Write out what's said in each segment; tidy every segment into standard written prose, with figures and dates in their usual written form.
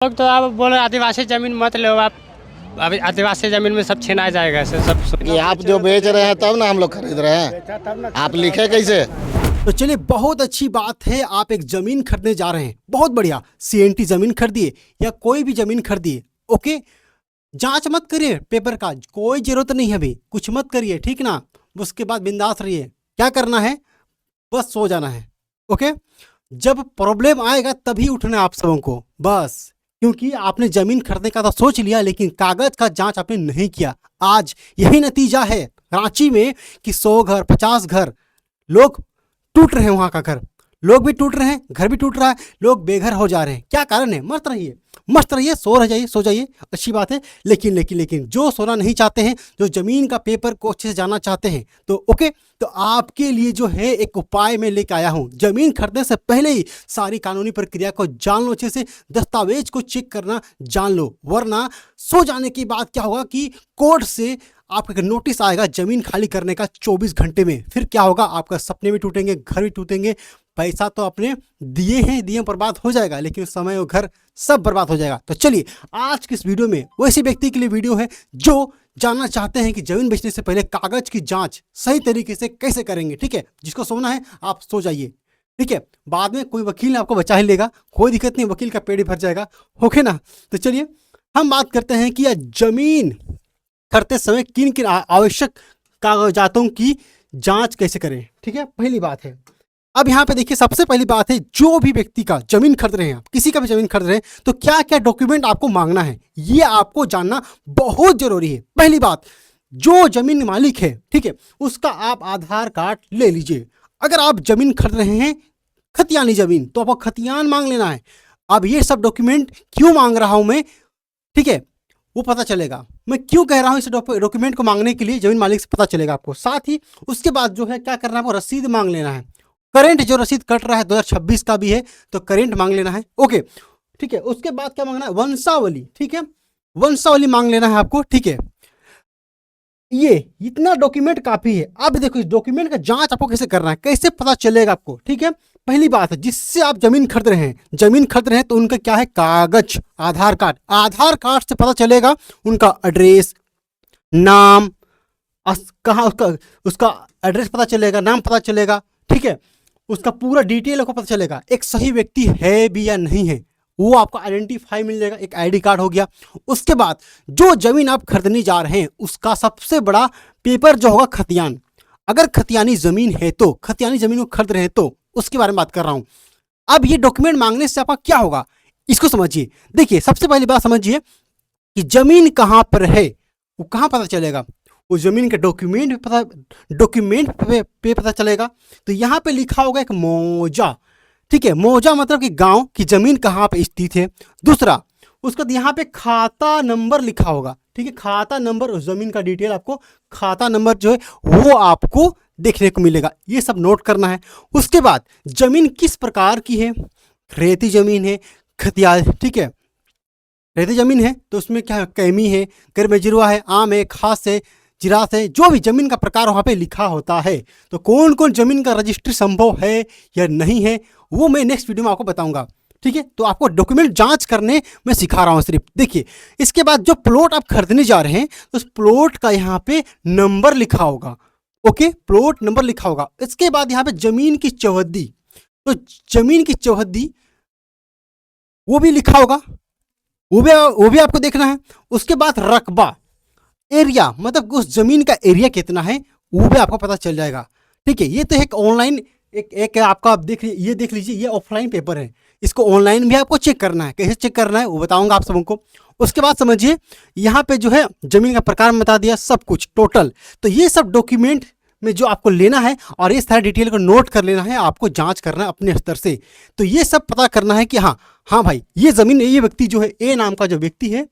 लोग तो आप बोले आदिवासी जमीन मत लो आप। अभी आदिवासी जमीन में सब छीना जाएगा ऐसे सब। ये आप जो बेच रहे हैं तब ना हम लोग खरीद रहे हैं। आप लिखे कैसे? तो चलिए, बहुत अच्छी बात है, आप एक जमीन खरीदने जा रहे हैं, बहुत बढ़िया। सीएनटी जमीन खरीदिए या कोई भी जमीन खरीदिए, ओके। जांच मत करिए पेपर का, कोई जरूरत नहीं है, अभी कुछ मत करिए, ठीक ना। उसके बाद बिंदास रहिए। क्या करना है, बस सो जाना है, ओके। जब प्रॉब्लम आएगा तभी उठना है आप सबों को, बस। क्योंकि आपने जमीन खरीदने का तो सोच लिया, लेकिन कागज का जांच आपने नहीं किया। आज यही नतीजा है रांची में कि 100 घर 50 घर लोग टूट रहे हैं, वहां का घर, लोग भी टूट रहे हैं, घर भी टूट रहा है, लोग बेघर हो जा रहे हैं। क्या कारण है? मस्त रहिए, मस्त रहिए, सो जाइए, अच्छी बात है। लेकिन लेकिन लेकिन जो सोना नहीं चाहते हैं, जो जमीन का पेपर को अच्छे से जानना चाहते हैं, तो ओके, तो आपके लिए जो है एक उपाय मैं लेके आया हूं। जमीन खरीदने से पहले ही सारी कानूनी प्रक्रिया को जान लो अच्छे से, दस्तावेज को चेक करना जान लो, वरना सो जाने के बाद क्या होगा कि कोर्ट से आपका नोटिस आएगा जमीन खाली करने का 24 घंटे में। फिर क्या होगा, आपका सपने भी टूटेंगे, घर भी टूटेंगे, पैसा तो अपने दिए बर्बाद हो जाएगा, लेकिन समय और घर सब बर्बाद हो जाएगा। तो चलिए, आज की इस वीडियो में वैसे व्यक्ति के लिए वीडियो है जो जानना चाहते हैं कि जमीन बेचने से पहले कागज की जांच सही तरीके से कैसे करेंगे, ठीक है। जिसको सोना है आप सो जाइए, ठीक है। बाद में कोई वकील आपको बचा ही लेगा, कोई दिक्कत नहीं, वकील का पेड़ ही भर जाएगा, ओके ना। तो चलिए, हम बात करते हैं कि यह जमीन करते समय किन किन आवश्यक कागजातों की जांच कैसे करें, ठीक है। पहली बात है, अब यहाँ पे देखिए, सबसे पहली बात है, जो भी व्यक्ति का जमीन खरीद रहे हैं आप, किसी का भी जमीन खरीद रहे हैं, तो क्या क्या डॉक्यूमेंट आपको मांगना है, ये आपको जानना बहुत जरूरी है। पहली बात, जो जमीन मालिक है, ठीक है, उसका आप आधार कार्ड ले लीजिए। अगर आप जमीन खरीद रहे हैं खतियानी जमीन, तो आपको खतियान मांग लेना है। अब ये सब डॉक्यूमेंट क्यों मांग रहा हूं मैं, ठीक है, वो पता चलेगा। मैं क्यों कह रहा हूं इस डॉक्यूमेंट को मांगने के लिए, जमीन मालिक से पता चलेगा आपको। साथ ही उसके बाद जो है क्या करना है, वो रसीद मांग लेना है। करेंट जो रसीद कट रहा है 2026 का भी है, तो करेंट मांग लेना है, ओके, ठीक है। उसके बाद क्या मांगना है, वंशावली, ठीक है, वंशावली मांग लेना है आपको, ठीक है। ये इतना डॉक्यूमेंट काफी है। अब देखो, इस डॉक्यूमेंट का जांच आपको कैसे करना है, कैसे पता चलेगा आपको, ठीक है। पहली बात है, जिससे आप जमीन खरीद रहे हैं, तो उनका क्या है, कागज, आधार कार्ड। आधार कार्ड से पता चलेगा उनका एड्रेस, नाम, कहाँ उसका एड्रेस पता चलेगा, नाम पता चलेगा, ठीक है। उसका पूरा डिटेल आपको पता चलेगा, एक सही व्यक्ति है भी या नहीं है, वो आपको आइडेंटिफाई मिल जाएगा, एक आईडी कार्ड हो गया। उसके बाद जो जमीन आप खरीदने जा रहे हैं, उसका सबसे बड़ा पेपर जो होगा खतियान। अगर खतियानी जमीन है, तो खतियानी जमीन को खरीद रहे हैं, तो उसके बारे में बात कर रहा हूं। अब ये डॉक्यूमेंट मांगने से आपका क्या होगा, इसको समझिए। देखिए, सबसे पहली बात समझिए कि जमीन कहां पर है, वो कहां पता चलेगा, उस जमीन के डॉक्यूमेंट पे पता चलेगा। तो यहां पे लिखा होगा एक मौजा, ठीक है, मौजा मतलब कि गांव की जमीन कहां पे स्थित है। दूसरा, उसका यहाँ पे खाता नंबर लिखा होगा, ठीक है, खाता नंबर, उस जमीन का डिटेल आपको, खाता नंबर जो है वो आपको देखने को मिलेगा, ये सब नोट करना है। उसके बाद जमीन किस प्रकार की है, रेती जमीन है, खतियाल, ठीक है, रेती जमीन है तो उसमें क्या है, कैमी है, गरमेजुआ है, आम है, खास है, जिरात है, जो भी जमीन का प्रकार वहां पे लिखा होता है। तो कौन कौन जमीन का रजिस्ट्री संभव है या नहीं है, वो मैं नेक्स्ट वीडियो में आपको बताऊंगा, ठीक है। तो आपको डॉक्यूमेंट जांच करने मैं सिखा रहा हूं सिर्फ। देखिए, इसके बाद जो प्लॉट आप खरीदने जा रहे हैं, तो उस प्लॉट का यहाँ पे नंबर लिखा होगा, ओके, प्लॉट नंबर लिखा होगा। इसके बाद यहाँ पे जमीन की चौहद्दी, तो जमीन की चौहद्दी वो भी लिखा होगा, वो भी आपको देखना है। उसके बाद रकबा, एरिया, मतलब उस जमीन का एरिया कितना है, वो भी आपको पता चल जाएगा, ठीक है। ये तो एक ऑनलाइन एक आपका, आप देख लीजिए, ये देख लीजिए, ये ऑफलाइन पेपर है, इसको ऑनलाइन भी आपको चेक करना है। कैसे चेक करना है वो बताऊंगा आप सबको। उसके बाद समझिए, यहाँ पे जो है जमीन का प्रकार बता दिया, सब कुछ टोटल। तो ये सब डॉक्यूमेंट में जो आपको लेना है और ये सारे डिटेल को नोट कर लेना है, आपको जांच करना है अपने स्तर से। तो ये सब पता करना है कि हाँ भाई, ये जमीन, ये व्यक्ति जो है, ए नाम का जो व्यक्ति है,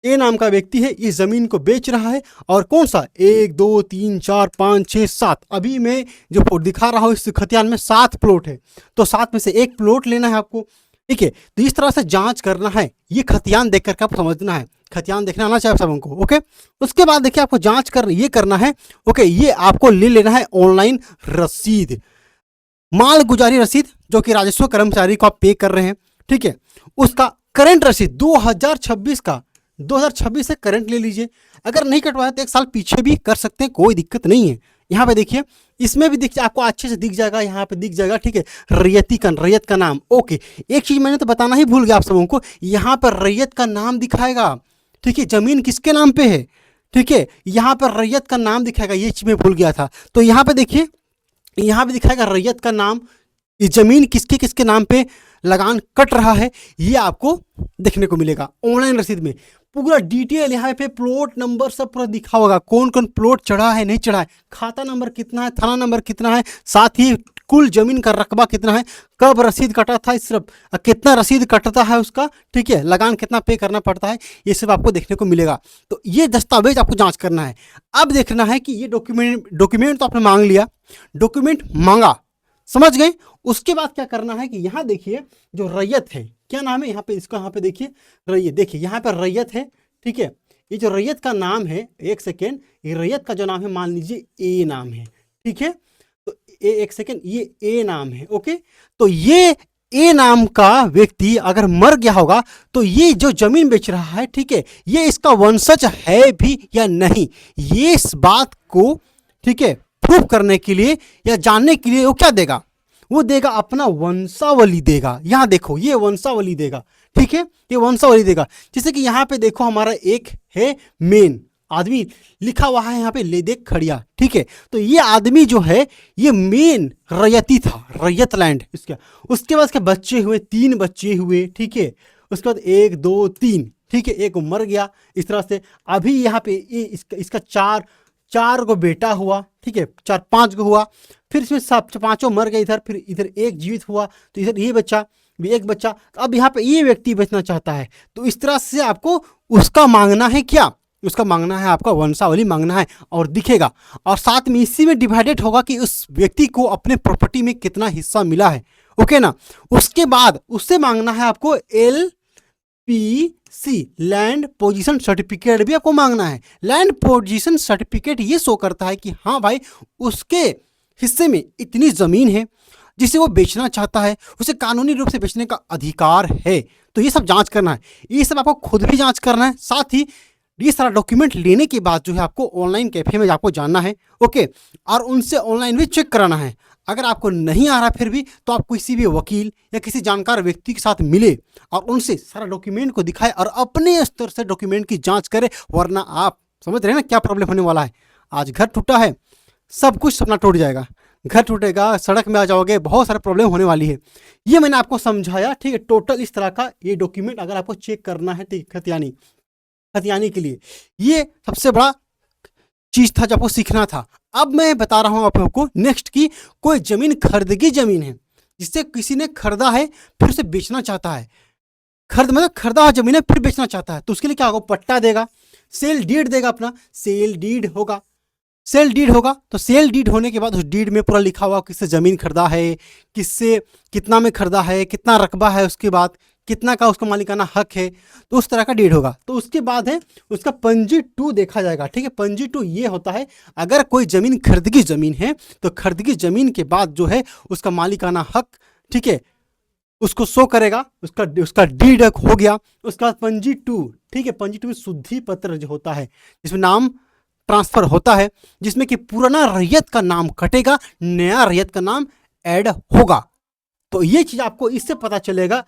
ए नाम का व्यक्ति है, इस जमीन को बेच रहा है। और कौन सा, 1 2 3 4 5 6 7, अभी मैं जो प्लॉट दिखा रहा हूँ इस खतियान में 7 प्लॉट है, तो 7 में से एक प्लॉट लेना है आपको, ठीक है। तो इस तरह से जांच करना है, ये खतियान देख करके आप समझना है, खतियान देखना आना चाहिए सबको, ओके। उसके बाद देखिए, आपको जांच ये करना है, ओके, ये आपको ले लेना है ऑनलाइन रसीद, माल गुजारी रसीद, जो कि राजस्व कर्मचारी को आप पे कर रहे हैं, ठीक है, उसका करंट रसीद 2026 का, 2026 से करंट ले लीजिए। अगर नहीं कटवाया तो 1 साल पीछे भी कर सकते हैं, कोई दिक्कत नहीं है। यहाँ पे देखिए, इसमें भी दिख, आपको अच्छे से दिख जाएगा, यहाँ पे दिख जाएगा, ठीक है, रैयत का नाम। ओके, एक चीज मैंने तो बताना ही भूल गया आप सबों को, यहाँ पर रैयत का नाम दिखाएगा, ठीक है, जमीन किसके नाम पे है, ठीक है, यहाँ पर रैयत का नाम दिखाएगा, ये चीज मैं भूल गया था। तो यहाँ पे देखिए, यहाँ पे दिखाएगा रैयत का नाम, ये जमीन किसके किसके नाम पे लगान कट रहा है, ये आपको देखने को मिलेगा ऑनलाइन रसीद में। पूरा डिटेल यहाँ पे प्लॉट नंबर सब पूरा दिखा होगा, कौन कौन प्लॉट चढ़ा है नहीं चढ़ा है, खाता नंबर कितना है, थाना नंबर कितना है, साथ ही कुल जमीन का रकबा कितना है, कब रसीद कटा था, सिर्फ कितना रसीद कटता है उसका, ठीक है, लगान कितना पे करना पड़ता है, ये सब आपको देखने को मिलेगा। तो ये दस्तावेज आपको जांच करना है। अब देखना है कि ये डॉक्यूमेंट तो आपने मांग लिया, डॉक्यूमेंट मांगा, समझ गए। उसके बाद क्या करना है कि यहाँ देखिए जो रैयत है, क्या नाम है यहाँ पे, इसका यहाँ पे देखिए रैयत, देखिए यहाँ पे रैयत है, ठीक है, ये जो रैयत का नाम है, एक सेकेंड, ये रैयत का जो नाम है मान लीजिए ए नाम है, ठीक है, तो एक सेकेंड, ये ए नाम है, ओके। तो ये ए नाम का व्यक्ति अगर मर गया होगा तो ये जो जमीन बेच रहा है, ठीक है, ये इसका वंशज है भी या नहीं, ये इस बात को, ठीक है, प्रूफ करने के लिए या जानने के लिए वो क्या देगा, वो देगा अपना वंशावली देगा। यहाँ देखो ये वंशावली देगा, ठीक है, ये वंशावली देगा। जैसे कि यहाँ पे देखो हमारा एक है मेन आदमी लिखा हुआ है यहाँ पे, ले देख खड़िया, ठीक है, तो ये आदमी जो है ये मेन रैयती था, रैयत लैंड इसका। उसके बाद इसके बच्चे हुए, 3 बच्चे हुए, ठीक है, उसके बाद 1 2 3, ठीक है, एक मर गया इस तरह से। अभी यहाँ पे ये इसका चार को बेटा हुआ, ठीक है, 4-5 को हुआ, फिर इसमें सब 5 मर गए इधर, फिर इधर एक जीवित हुआ, तो इधर ये बच्चा भी एक बच्चा। अब यहाँ पे ये व्यक्ति बेचना चाहता है, तो इस तरह से आपको उसका मांगना है, क्या उसका मांगना है, आपका वंशावली मांगना है और दिखेगा, और साथ में इसी में डिवाइडेड होगा कि उस व्यक्ति को अपने प्रॉपर्टी में कितना हिस्सा मिला है, ओके ना। उसके बाद उससे मांगना है आपको LPC, लैंड पोजीशन सर्टिफिकेट भी आपको मांगना है। लैंड पोजीशन सर्टिफिकेट ये शो करता है कि हाँ भाई उसके हिस्से में इतनी जमीन है जिसे वो बेचना चाहता है, उसे कानूनी रूप से बेचने का अधिकार है। तो ये सब जांच करना है, ये सब आपको खुद भी जांच करना है, साथ ही ये सारा डॉक्यूमेंट लेने के बाद जो है आपको ऑनलाइन कैफे में आपको जानना है, ओके, और उनसे ऑनलाइन भी चेक कराना है। अगर आपको नहीं आ रहा फिर भी तो आप किसी भी वकील या किसी जानकार व्यक्ति के साथ मिले और उनसे सारा डॉक्यूमेंट को दिखाए और अपने स्तर से डॉक्यूमेंट की जांच करें, वरना आप समझ रहे हैं ना क्या प्रॉब्लम होने वाला है। आज घर टूटा है, सब कुछ सपना टूट जाएगा, घर टूटेगा, सड़क में आ जाओगे, बहुत सारे प्रॉब्लम होने वाली है। ये मैंने आपको समझाया, ठीक है, टोटल इस तरह का ये डॉक्यूमेंट अगर आपको चेक करना है, ठीक, खतियानी के लिए ये सबसे बड़ा चीज था जो आपको सीखना था। अब मैं बता रहा हूं आप लोगों को नेक्स्ट की, कोई जमीन खरीदगी जमीन है जिससे किसी ने खरीदा है फिर उसे बेचना चाहता है, मतलब खरीदा हुआ जमीन है फिर बेचना चाहता है, तो उसके लिए क्या होगा, पट्टा देगा, सेल डीड देगा, अपना सेल डीड होगा, सेल डीड होगा। तो सेल डीड होने के बाद उस डीड में पूरा लिखा हुआ किससे ज़मीन खरीदा है, किससे कितना में खरीदा है, कितना रकबा है, उसके बाद कितना का उसका मालिकाना हक है, तो उस तरह का डीड होगा। तो उसके बाद है उसका पंजी 2 देखा जाएगा, ठीक है। पंजी 2 ये होता है अगर कोई ज़मीन खरीदगी ज़मीन है तो खरीदगी ज़मीन के बाद जो है उसका मालिकाना हक, ठीक है, उसको शो करेगा, उसका डीड हो गया। उसके बाद पंजी 2, ठीक है, पंजी 2 में शुद्धि पत्र जो होता है जिसमें नाम ट्रांसफर होता है, जिसमें कि पुराना रैयत का नाम कटेगा, नया रैयत का नाम ऐड होगा। तो ये चीज आपको इससे पता चलेगा,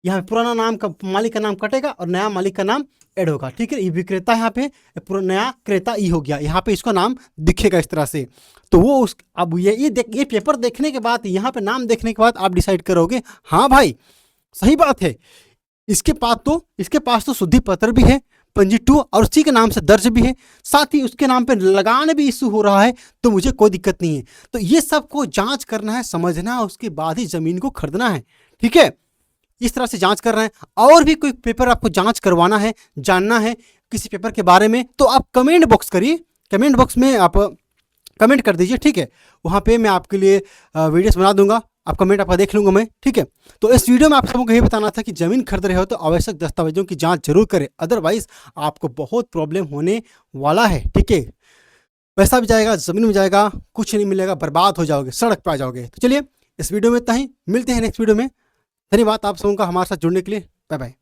यहाँ पुराना नाम का मालिक का नाम कटेगा और नया मालिक का नाम ऐड होगा, ठीक है। ये विक्रेता यहाँ पे पूरा नया क्रेता ई हो गया, यहाँ पे इसका नाम दिखेगा इस तरह से। तो वो उस अब ये पेपर देखने के बाद, यहाँ पे नाम देखने के बाद आप डिसाइड करोगे हाँ भाई सही बात है, इसके पास तो शुद्धि पत्र भी है, पंजी 2, और उसी के नाम से दर्ज भी है, साथ ही उसके नाम पे लगान भी इशू हो रहा है, तो मुझे कोई दिक्कत नहीं है। तो ये सबको जांच करना है, समझना है, उसके बाद ही जमीन को खरीदना है, ठीक है। इस तरह से जांच कर रहे हैं। और भी कोई पेपर आपको जांच करवाना है, जानना है किसी पेपर के बारे में, तो आप कमेंट बॉक्स करिए, कमेंट बॉक्स में आप कमेंट कर दीजिए, ठीक है। वहाँ पे मैं आपके लिए वीडियोस बना दूंगा, आप कमेंट आपका देख लूंगा मैं, ठीक है। तो इस वीडियो में आप सबको यही बताना था कि ज़मीन खरीद रहे हो तो आवश्यक दस्तावेजों की जांच जरूर करें, अदरवाइज आपको बहुत प्रॉब्लम होने वाला है, ठीक है। पैसा भी जाएगा, ज़मीन में जाएगा, कुछ नहीं मिलेगा, बर्बाद हो जाओगे, सड़क पर आ जाओगे। तो चलिए इस वीडियो में इतना ही, मिलते हैं नेक्स्ट वीडियो में। धन्यवाद आप सबों का हमारे साथ जुड़ने के लिए, बाय बाय।